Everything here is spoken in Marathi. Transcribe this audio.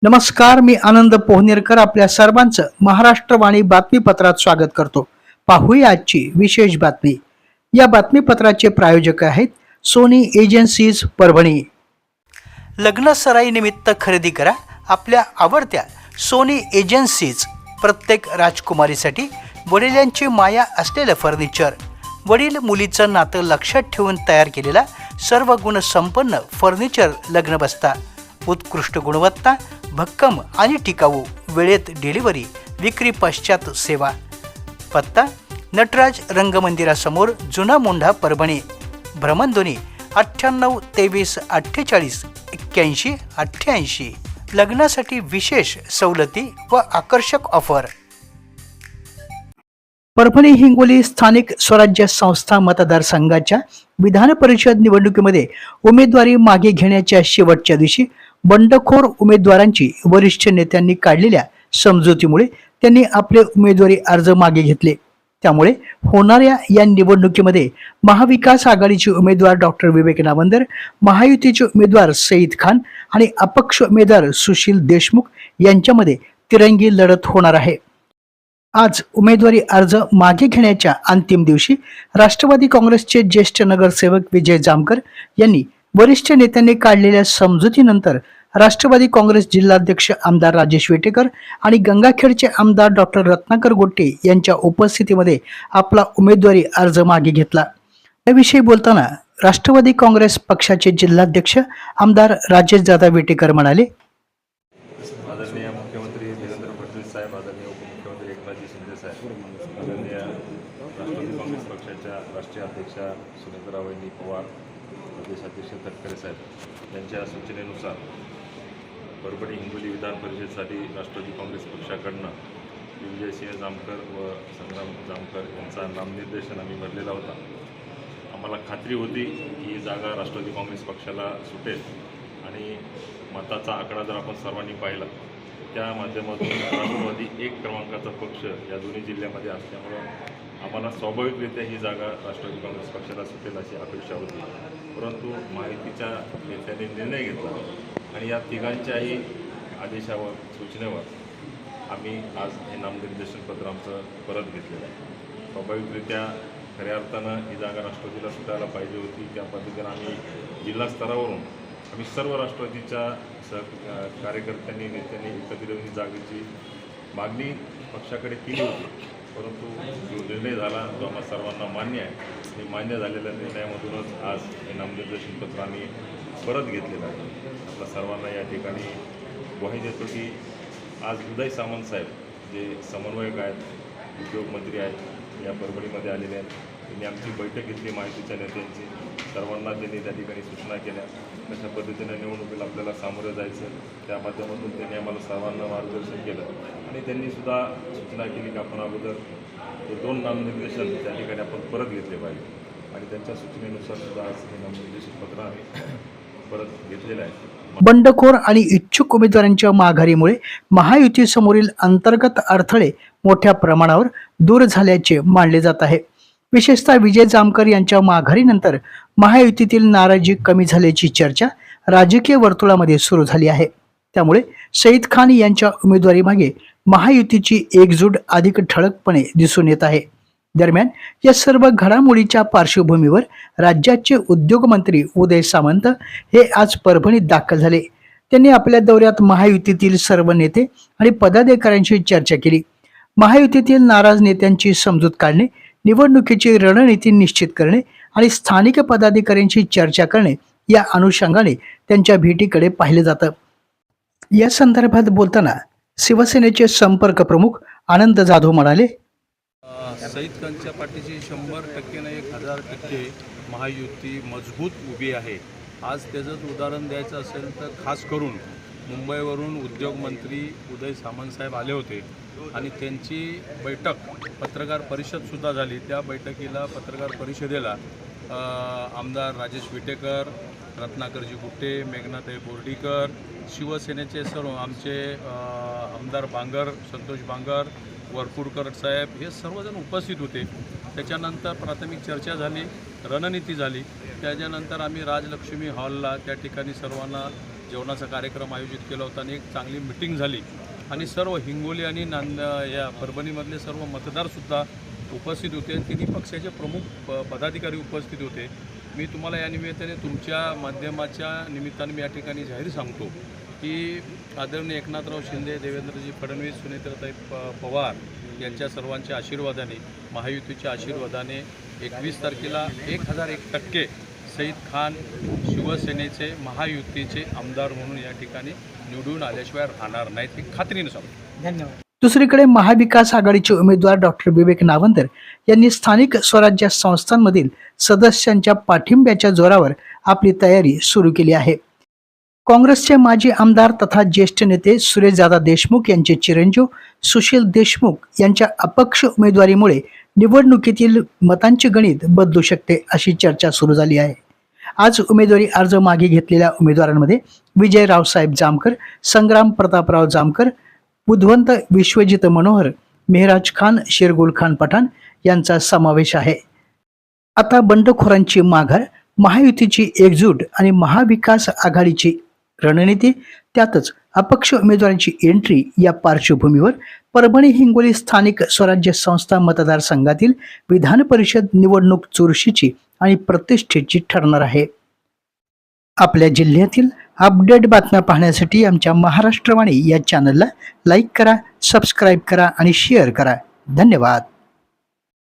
नमस्कार, मी आनंद पोहनेरकर आपल्या सर्वांचं महाराष्ट्रवाणी बातमीपत्रात स्वागत करतो. पाहूया आजची विशेष बातमी. या बातमीपत्राचे प्रायोजक आहेत सोनी एजन्सीज परभणी. लग्न सराईनिमित्त खरेदी करा आपल्या आवडत्या सोनी एजन्सीज. प्रत्येक राजकुमारीसाठी वडिलांची माया असलेलं फर्निचर, वडील मुलीचं नातं लक्षात ठेवून तयार केलेला सर्व गुणसंपन्न फर्निचर लग्न बसता. उत्कृष्ट गुणवत्ता, भक्कम आणि टिकाऊ, वेळेत डिलिव्हरी, विक्री पश्चात सेवा. पत्ता नटराज रंगमंदिरासमोर, जुना मोंढा, परभणी. भ्रमणध्वनी 98 23 48 81 88. लग्नासाठी विशेष सवलती व आकर्षक ऑफर. परभणी हिंगोली स्थानिक स्वराज्य संस्था मतदारसंघाच्या विधान परिषद निवडणुकीमध्ये उमेदवारी मागे घेण्याच्या शेवटच्या दिवशी बंडखोर उमेदवारांची वरिष्ठ नेत्यांनी काढलेल्या समजुतीमुळे त्यांनी आपले उमेदवारी अर्ज मागे घेतले. त्यामुळे होणाऱ्या या निवडणुकीमध्ये महाविकास आघाडीचे उमेदवार डॉक्टर विवेक नावंदर, महायुतीचे उमेदवार सईद खान आणि अपक्ष उमेदवार सुशील देशमुख यांच्यामध्ये तिरंगी लढत होणार आहे. आज उमेदवारी अर्ज मागे घेण्याच्या अंतिम दिवशी राष्ट्रवादी काँग्रेसचे ज्येष्ठ नगरसेवक विजय जामकर यांनी वरिष्ठ नेत्यांनी काढलेल्या समजुतीनंतर राष्ट्रवादी काँग्रेस जिल्हाध्यक्ष आमदार राजेश विटेकर आणि गंगाखेडचे आमदार डॉक्टर रत्नाकर गोट्टे यांच्या उपस्थितीमध्ये आपला उमेदवारी अर्ज मागे घेतला. याविषयी बोलताना राष्ट्रवादी काँग्रेस पक्षाचे जिल्हाध्यक्ष आमदार राजेश दादा विटेकर म्हणाले, आदरणीय मुख्यमंत्री देवेंद्र फडणवीस साहेब, आदरणीय उपमुख्यमंत्री एकनाथजी शिंदे साहेब, आदरणीय राष्ट्रवादी काँग्रेस पक्षाच्या राष्ट्रीय अध्यक्षा सुनेत्राबाई पवार, प्रदेशाध्यक्ष तटकरे साहेब यांच्या सूचनेनुसार परभणी हिंगोली विधान परिषदेसाठी राष्ट्रवादी काँग्रेस पक्षाकडनं विजयसिंह जामकर व संग्राम जामकर यांचा नामनिर्देशन आम्ही भरलेला होता. आम्हाला खात्री होती की ही जागा राष्ट्रवादी काँग्रेस पक्षाला सुटेल आणि मताचा आकडा जर आपण सर्वांनी पाहिला त्या माध्यमातून राष्ट्रवादी एक क्रमांकाचा पक्ष या दोन्ही जिल्ह्यामध्ये असल्यामुळं आम्हाला स्वाभाविकरित्या ही जागा राष्ट्रवादी काँग्रेस पक्षाला सुटेल अशी अपेक्षा होती. परंतु महायुतीच्या नेत्यांनी निर्णय घेतला आणि या तिघांच्याही आदेशावर, सूचनेवर आम्ही आज हे नामनिर्देशन पत्र आमचं परत घेतलेलं आहे. स्वाभाविकरित्या खऱ्या अर्थानं ही जागा राष्ट्रवादीला सुटायला पाहिजे होती. त्या पद्धतीनं आम्ही जिल्हा स्तरावरून आम्ही सर्व राष्ट्रवादीच्या कार्यकर्त्यांनी, नेत्यांनी एकत्रित ही जागेची मागणी पक्षाकडे केली होती. परंतु जो निर्णय झाला जो आम्हाला सर्वांना मान्य आहे, हे मान्य झालेल्या निर्णयामधूनच आज हे नामनिर्देशन पत्र आम्ही परत घेतलेलं आहे. आपल्या सर्वांना या ठिकाणी ग्वाही देतो की आज उदय सामंत साहेब जे समन्वयक आहेत, उद्योगमंत्री आहेत, या परभणीमध्ये आलेले आहेत. त्यांनी आमची बैठक घेतली माहितीच्या नेत्यांची. सर्वांना त्यांनी त्या ठिकाणी सूचना केल्या कशा पद्धतीने निवडणुकीला आपल्याला सामोरं जायचं. त्या माध्यमातून त्यांनी आम्हाला सर्वांना मार्गदर्शन केलं आणि त्यांनीसुद्धा सूचना केली की आपण अगोदर हे 2 नामनिर्देशन त्या ठिकाणी आपण परत घेतले पाहिजे आणि त्यांच्या सूचनेनुसार सुद्धा आज हे नामनिर्देशन पत्र आम्ही परत घेतलेलं आहे. बंडखोर आणि इच्छुक उमेदवारांच्या माघारीमुळे महायुतीसमोरील अंतर्गत अडथळे मोठ्या प्रमाणावर दूर झाल्याचे मानले जात आहे. विशेषतः विजय जामकर यांच्या माघारीनंतर महायुतीतील नाराजी कमी झाल्याची चर्चा राजकीय वर्तुळामध्ये सुरू झाली आहे. त्यामुळे सईद खान यांच्या उमेदवारीमागे महायुतीची एकजूट अधिक ठळकपणे दिसून येत आहे. दरम्यान या सर्व घडामोडीच्या पार्श्वभूमीवर राज्याचे उद्योगमंत्री उदय सामंत हे आज परभणीत दाखल झाले. त्यांनी आपल्या दौऱ्यात महायुतीतील सर्व नेते आणि पदाधिकाऱ्यांशी चर्चा केली. महायुतीतील नाराज नेत्यांची समजूत काढणे, निवडणुकीची रणनीती निश्चित करणे आणि स्थानिक पदाधिकाऱ्यांशी चर्चा करणे या अनुषंगाने त्यांच्या भेटीकडे पाहिले जातं. या संदर्भात बोलताना शिवसेनेचे संपर्क प्रमुख आनंद जाधव म्हणाले, सईद खानच्या पाठीशी 100% नाही 1000% महायुती मजबूत उभी आहे. आज त्याचंच उदाहरण द्यायचं असेल तर खास करून मुंबईवरून उद्योगमंत्री उदय सामंत साहेब आले होते आणि त्यांची बैठक पत्रकार परिषदसुद्धा झाली. त्या बैठकीला पत्रकार परिषदेला आमदार राजेश विटेकर, रत्नाकरजी गुट्टे, मेघनाताई बोर्डीकर, शिवसेनेचे सर्व आमचे आमदार बांगर, संतोष बांगर, वरपुडकर साहेब हे सर्वजण उपस्थित होते. त्याच्यानंतर प्राथमिक चर्चा झाली, रणनीती झाली. त्याच्यानंतर आम्ही राजलक्ष्मी हॉलला त्या ठिकाणी सर्वांना जेवणाचा कार्यक्रम आयोजित केला होता आणि एक चांगली मिटिंग झाली आणि सर्व हिंगोली आणि या परभणीमधले सर्व मतदारसुद्धा उपस्थित होते. तिन्ही पक्षाचे प्रमुख पदाधिकारी उपस्थित होते. मी तुम्हाला या निमित्ताने तुमच्या माध्यमाच्या निमित्ताने मी या ठिकाणी जाहीर सांगतो की आदरणीय एकनाथराव शिंदे, देवेंद्रजी फडणवीस, सुनेत्राताई पवार यांच्या सर्वांच्या आशीर्वादाने, महायुतीच्या आशीर्वादाने 21 तारखेला 1001% सईद खान शिवसेनेचे महायुतीचे आमदार म्हणून या ठिकाणी निवडून आल्याशिवाय राहणार नाहीत, हे खात्रीने सांगतो. धन्यवाद. दुसरीकडे महाविकास आघाडीचे उमेदवार डॉक्टर विवेक नावंतर यांनी स्थानिक स्वराज्य संस्थांमधील सदस्यांच्या पाठिंब्याच्या जोरावर आपली तयारी सुरू केली आहे. काँग्रेसचे माजी आमदार तथा ज्येष्ठ नेते सुरेशदादा देशमुख यांचे चिरंजीव सुशील देशमुख यांच्या अपक्ष उमेदवारीमुळे निवडणुकीतील मतांचे गणित बदलू शकते अशी चर्चा सुरू झाली आहे. आज उमेदवारी अर्ज मागे घेतलेल्या उमेदवारांमध्ये विजय रावसाहेब जामकर, संग्राम प्रतापराव जामकर, बुधवंत विश्वजित मनोहर, मेहराज खान, शेरगुल खान पठाण यांचा समावेश आहे. आता बंडखोरांची माघार, महायुतीची एकजूट आणि महाविकास आघाडीची रणनीती, त्यातच अपक्ष उमेदवारांची एंट्री या पार्श्वभूमीवर परभणी हिंगोली स्थानिक स्वराज्य संस्था मतदारसंघातील विधान परिषद निवडणूक चुरशीची आणि प्रतिष्ठेची ठरणार आहे. आपल्या जिल्ह्यातील अपडेट बातम्या पाहण्यासाठी आमच्या महाराष्ट्रवाणी या चॅनलला लाईक करा, सबस्क्राईब करा आणि शेअर करा. धन्यवाद.